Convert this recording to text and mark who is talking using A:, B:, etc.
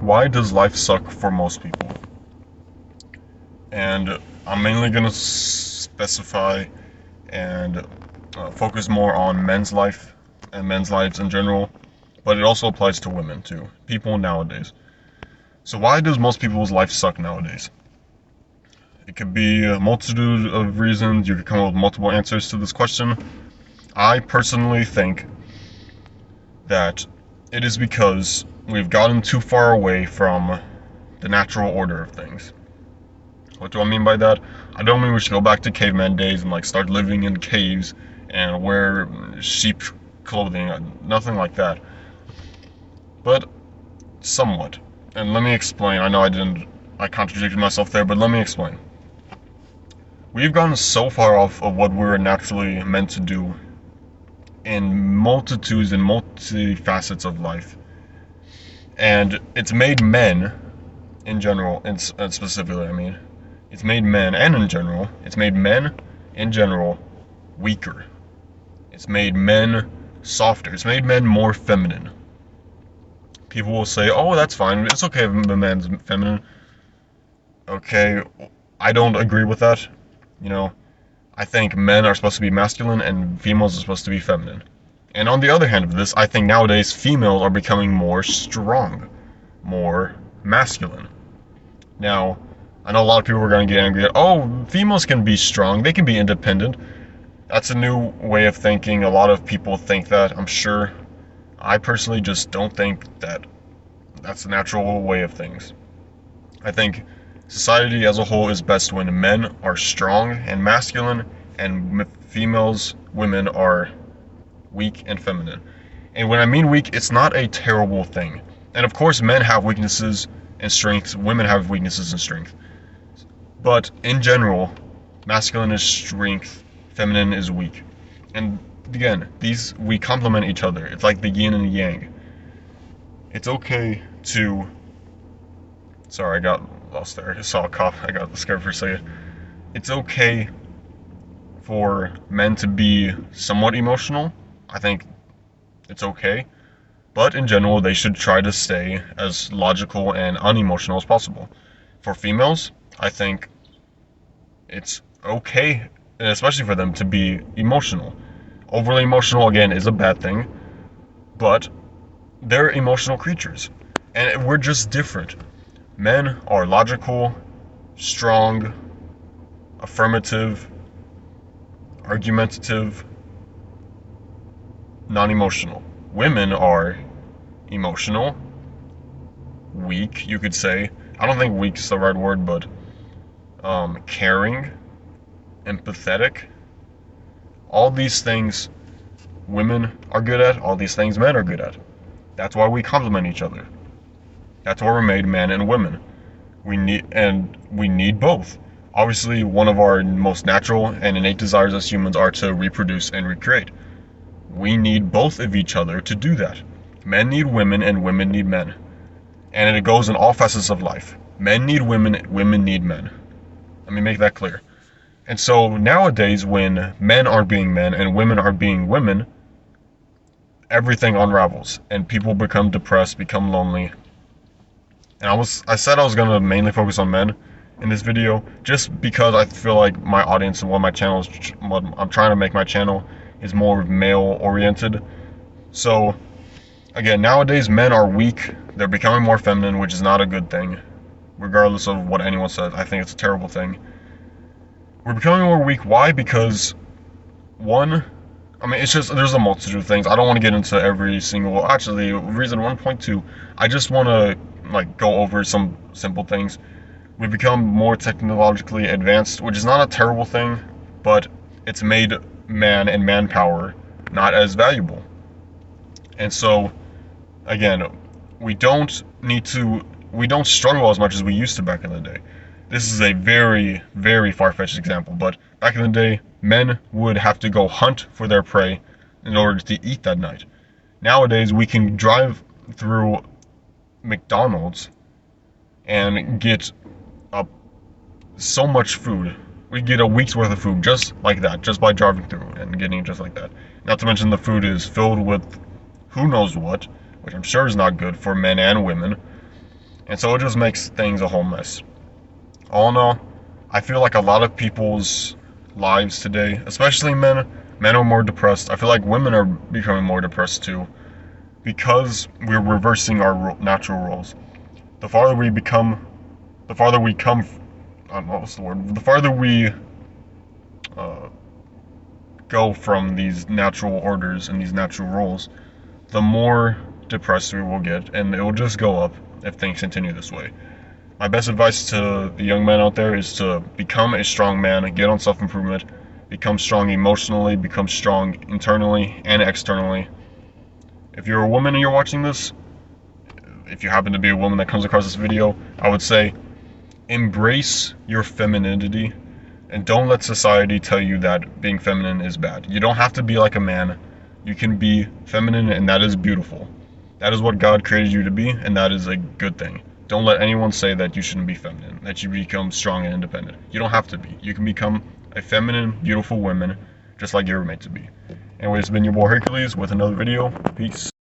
A: Why does life suck for most people? And I'm mainly going to specify and focus more on men's life and men's lives in general, but it also applies to women too, people nowadays. So why does most people's life suck nowadays? It could be a multitude of reasons. You could come up with multiple answers to this question. I personally think that it is because we've gotten too far away from the natural order of things. What do I mean by that? I don't mean we should go back to caveman days and start living in caves and wear sheep clothing, nothing like that. But somewhat. And let me explain. I know I contradicted myself there, but let me explain. We've gotten so far off of what we're naturally meant to do in multitudes and multi-facets of life. And it's made men, in general, and specifically, it's made men, and in general, it's made men, in general, weaker. It's made men softer. It's made men more feminine. People will say, oh, that's fine. It's okay if a man's feminine. Okay, I don't agree with that. I think men are supposed to be masculine and females are supposed to be feminine. And on the other hand of this, I think nowadays females are becoming more strong, more masculine. Now, I know a lot of people are going to get angry at, oh, females can be strong, they can be independent. That's a new way of thinking. A lot of people think that, I'm sure. I personally just don't think that that's the natural way of things. I think society as a whole is best when men are strong and masculine and females, women, are weak and feminine. And when I mean weak, it's not a terrible thing. And of course, men have weaknesses and strengths, women have weaknesses and strengths. But in general, masculine is strength, feminine is weak. And again, we complement each other. It's like the yin and the yang. It's okay to... Sorry, I got lost there. I just saw a cop. I got scared for a second. It's okay for men to be somewhat emotional. I think it's okay. But in general, they should try to stay as logical and unemotional as possible. For females, I think it's okay, especially for them, to be emotional. Overly emotional, again, is a bad thing, but they're emotional creatures, and we're just different. Men are logical, strong, affirmative, argumentative, non-emotional. Women are emotional, weak, you could say. I don't think weak is the right word, but caring, empathetic. All these things women are good at, all these things men are good at. That's why we complement each other. That's why we're made men and women. We need both. Obviously, one of our most natural and innate desires as humans are to reproduce and recreate. We need both of each other to do that. Men need women and women need men. And it goes in all facets of life. Men need women, women need men. Let me make that clear. And so nowadays, when men are being men and women are being women, everything unravels and people become depressed, become lonely. And I said I was going to mainly focus on men in this video just because I feel like my audience and what I'm trying to make my channel is more male oriented. So again, nowadays men are weak. They're becoming more feminine, which is not a good thing. Regardless of what anyone says, I think it's a terrible thing. We're becoming more weak. Why? Because it's just, there's a multitude of things. I don't want to get into every single, actually, reason 1.2, I just want to go over some simple things. We've become more technologically advanced, which is not a terrible thing, but it's made man and manpower not as valuable. And so, again, we don't struggle as much as we used to back in the day. This is a very, very far-fetched example, but back in the day, men would have to go hunt for their prey in order to eat that night. Nowadays, we can drive through McDonald's and get so much food. We get a week's worth of food just like that, just by driving through and getting it just like that. Not to mention the food is filled with who knows what, which I'm sure is not good for men and women. And so it just makes things a whole mess. All in all, I feel like a lot of people's lives today, especially men are more depressed. I feel like women are becoming more depressed too, because we're reversing our natural roles. The farther we become, the farther we come, what's the word? The farther we uh, go from these natural orders and these natural roles, the more depressed we will get, and it will just go up if things continue this way. My best advice to the young men out there is to become a strong man, get on self-improvement, become strong emotionally, become strong internally and externally. If you're a woman and you're watching this, if you happen to be a woman that comes across this video, I would say embrace your femininity and don't let society tell you that being feminine is bad. You don't have to be like a man. You can be feminine, and that is beautiful. That is what God created you to be, and that is a good thing. Don't let anyone say that you shouldn't be feminine, that you become strong and independent. You don't have to be. You can become a feminine, beautiful woman, just like you were meant to be. Anyway, it's been your boy Hercules with another video. Peace.